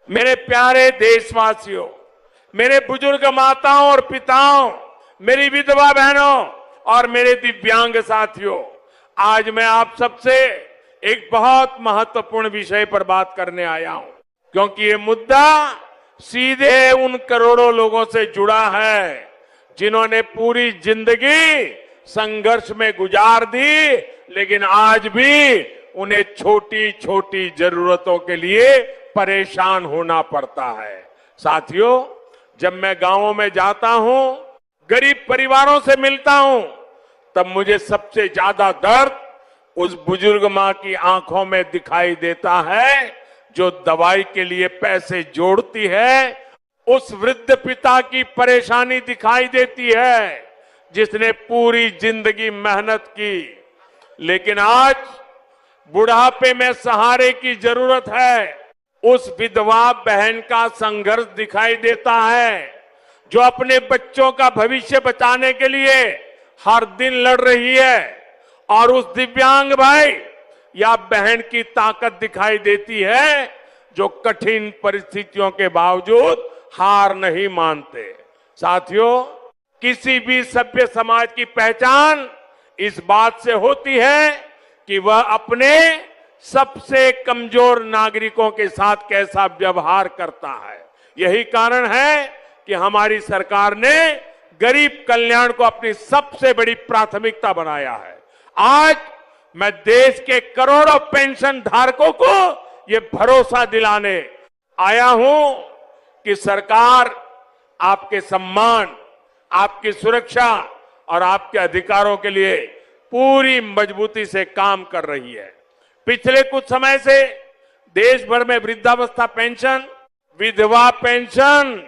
मेरे प्यारे देशवासियों, मेरे बुजुर्ग माताओं और पिताओं, मेरी विधवा बहनों और मेरे दिव्यांग साथियों, आज मैं आप सबसे एक बहुत महत्वपूर्ण विषय पर बात करने आया हूं, क्योंकि ये मुद्दा सीधे उन करोड़ों लोगों से जुड़ा है जिन्होंने पूरी जिंदगी संघर्ष में गुजार दी, लेकिन आज भी उन्हें छोटी छोटी जरूरतों के लिए परेशान होना पड़ता है। साथियों, जब मैं गांवों में जाता हूं, गरीब परिवारों से मिलता हूं, तब मुझे सबसे ज्यादा दर्द उस बुजुर्ग मां की आंखों में दिखाई देता है जो दवाई के लिए पैसे जोड़ती है। उस वृद्ध पिता की परेशानी दिखाई देती है जिसने पूरी जिंदगी मेहनत की, लेकिन आज बुढ़ापे में सहारे की जरूरत है। उस विधवा बहन का संघर्ष दिखाई देता है जो अपने बच्चों का भविष्य बचाने के लिए हर दिन लड़ रही है, और उस दिव्यांग भाई या बहन की ताकत दिखाई देती है जो कठिन परिस्थितियों के बावजूद हार नहीं मानते। साथियों, किसी भी सभ्य समाज की पहचान इस बात से होती है कि वह अपने सबसे कमजोर नागरिकों के साथ कैसा व्यवहार करता है। यही कारण है कि हमारी सरकार ने गरीब कल्याण को अपनी सबसे बड़ी प्राथमिकता बनाया है। आज मैं देश के करोड़ों पेंशन धारकों को ये भरोसा दिलाने आया हूं कि सरकार आपके सम्मान, आपकी सुरक्षा और आपके अधिकारों के लिए पूरी मजबूती से काम कर रही है। पिछले कुछ समय से देश भर में वृद्धावस्था पेंशन, विधवा पेंशन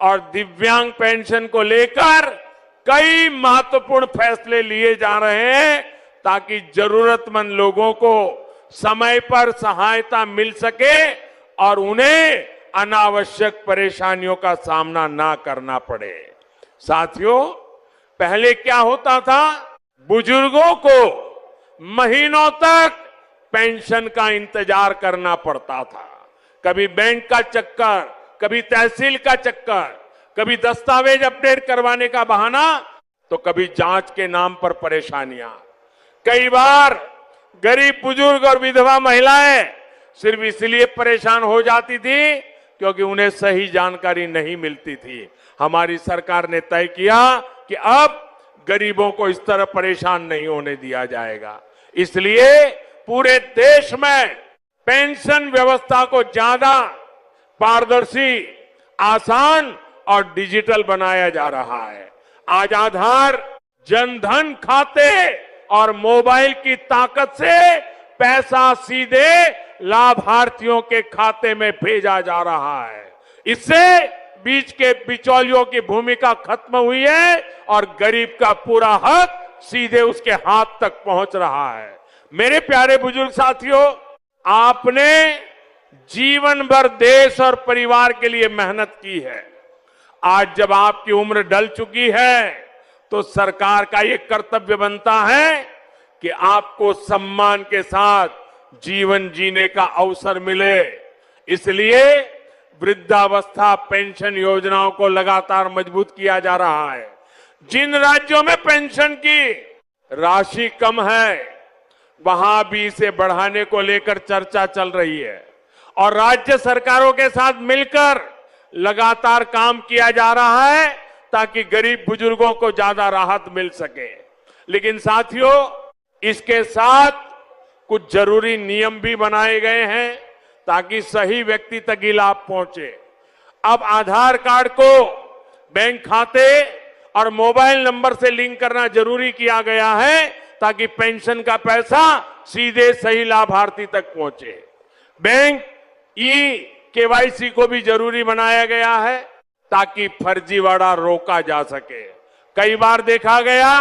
और दिव्यांग पेंशन को लेकर कई महत्वपूर्ण फैसले लिए जा रहे हैं ताकि जरूरतमंद लोगों को समय पर सहायता मिल सके और उन्हें अनावश्यक परेशानियों का सामना ना करना पड़े। साथियों, पहले क्या होता था, बुजुर्गों को महीनों तक पेंशन का इंतजार करना पड़ता था। कभी बैंक का चक्कर, कभी तहसील का चक्कर, कभी दस्तावेज अपडेट करवाने का बहाना, तो कभी जांच के नाम पर परेशानियां। कई बार गरीब बुजुर्ग और विधवा महिलाएं सिर्फ इसलिए परेशान हो जाती थी क्योंकि उन्हें सही जानकारी नहीं मिलती थी। हमारी सरकार ने तय किया कि अब गरीबों को इस तरह परेशान नहीं होने दिया जाएगा। इसलिए पूरे देश में पेंशन व्यवस्था को ज्यादा पारदर्शी, आसान और डिजिटल बनाया जा रहा है। आज आधार, जनधन खाते और मोबाइल की ताकत से पैसा सीधे लाभार्थियों के खाते में भेजा जा रहा है। इससे बीच के बिचौलियों की भूमिका खत्म हुई है और गरीब का पूरा हक सीधे उसके हाथ तक पहुंच रहा है। मेरे प्यारे बुजुर्ग साथियों, आपने जीवन भर देश और परिवार के लिए मेहनत की है। आज जब आपकी उम्र ढल चुकी है तो सरकार का ये कर्तव्य बनता है कि आपको सम्मान के साथ जीवन जीने का अवसर मिले। इसलिए वृद्धावस्था पेंशन योजनाओं को लगातार मजबूत किया जा रहा है। जिन राज्यों में पेंशन की राशि कम है, वहां भी इसे बढ़ाने को लेकर चर्चा चल रही है और राज्य सरकारों के साथ मिलकर लगातार काम किया जा रहा है ताकि गरीब बुजुर्गों को ज्यादा राहत मिल सके। लेकिन साथियों, इसके साथ कुछ जरूरी नियम भी बनाए गए हैं ताकि सही व्यक्ति तक ही लाभ पहुंचे। अब आधार कार्ड को बैंक खाते और मोबाइल नंबर से लिंक करना जरूरी किया गया है ताकि पेंशन का पैसा सीधे सही लाभार्थी तक पहुंचे। बैंक केवाईसी को भी जरूरी बनाया गया है ताकि फर्जीवाड़ा रोका जा सके। कई बार देखा गया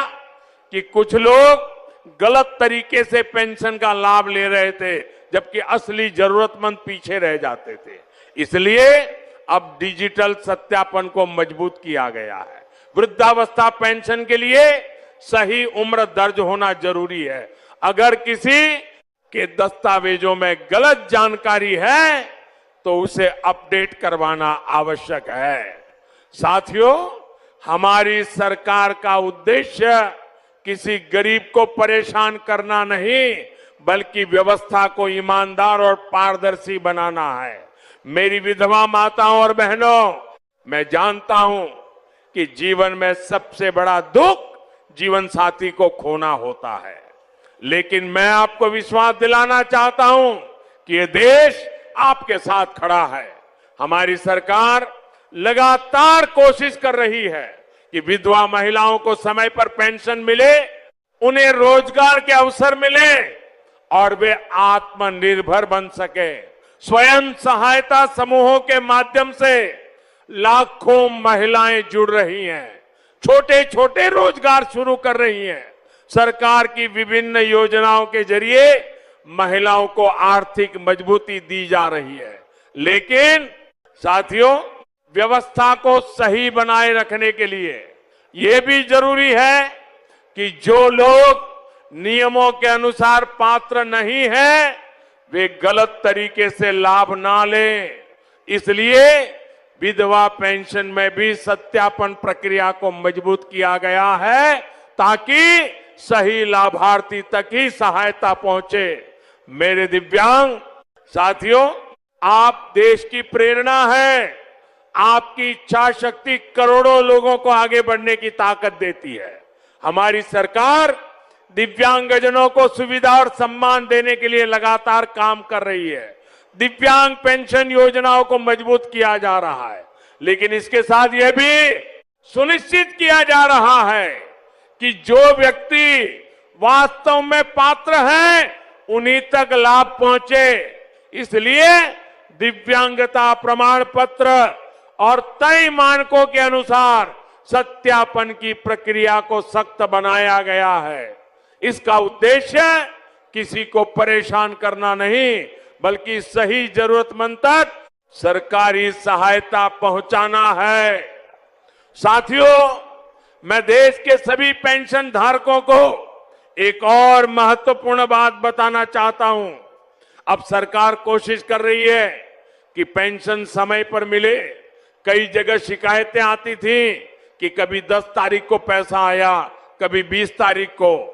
कि कुछ लोग गलत तरीके से पेंशन का लाभ ले रहे थे जबकि असली जरूरतमंद पीछे रह जाते थे। इसलिए अब डिजिटल सत्यापन को मजबूत किया गया है। वृद्धावस्था पेंशन के लिए सही उम्र दर्ज होना जरूरी है। अगर किसी के दस्तावेजों में गलत जानकारी है तो उसे अपडेट करवाना आवश्यक है। साथियों, हमारी सरकार का उद्देश्य किसी गरीब को परेशान करना नहीं, बल्कि व्यवस्था को ईमानदार और पारदर्शी बनाना है। मेरी विधवा माताओं और बहनों, मैं जानता हूं कि जीवन में सबसे बड़ा दुख जीवन साथी को खोना होता है, लेकिन मैं आपको विश्वास दिलाना चाहता हूं कि ये देश आपके साथ खड़ा है। हमारी सरकार लगातार कोशिश कर रही है कि विधवा महिलाओं को समय पर पेंशन मिले, उन्हें रोजगार के अवसर मिले और वे आत्मनिर्भर बन सके। स्वयं सहायता समूहों के माध्यम से लाखों महिलाएं जुड़ रही हैं, छोटे छोटे रोजगार शुरू कर रही हैं। सरकार की विभिन्न योजनाओं के जरिए महिलाओं को आर्थिक मजबूती दी जा रही है, लेकिन साथियों, व्यवस्था को सही बनाए रखने के लिए यह भी जरूरी है कि जो लोग नियमों के अनुसार पात्र नहीं हैं, वे गलत तरीके से लाभ ना लें। इसलिए विधवा पेंशन में भी सत्यापन प्रक्रिया को मजबूत किया गया है, ताकि सही लाभार्थी तक ही सहायता पहुंचे। मेरे दिव्यांग साथियों, आप देश की प्रेरणा हैं। आपकी इच्छा शक्ति करोड़ों लोगों को आगे बढ़ने की ताकत देती है। हमारी सरकार दिव्यांगजनों को सुविधा और सम्मान देने के लिए लगातार काम कर रही है। दिव्यांग पेंशन योजनाओं को मजबूत किया जा रहा है, लेकिन इसके साथ यह भी सुनिश्चित किया जा रहा है कि जो व्यक्ति वास्तव में पात्र हैं, उन्हीं तक लाभ पहुंचे। इसलिए दिव्यांगता प्रमाण पत्र और तय मानकों के अनुसार सत्यापन की प्रक्रिया को सख्त बनाया गया है। इसका उद्देश्य किसी को परेशान करना नहीं, बल्कि सही जरूरतमंद तक सरकारी सहायता पहुंचाना है। साथियों, मैं देश के सभी पेंशन धारकों को एक और महत्वपूर्ण बात बताना चाहता हूं। अब सरकार कोशिश कर रही है कि पेंशन समय पर मिले। कई जगह शिकायतें आती थी कि कभी 10 तारीख को पैसा आया, कभी 20 तारीख को।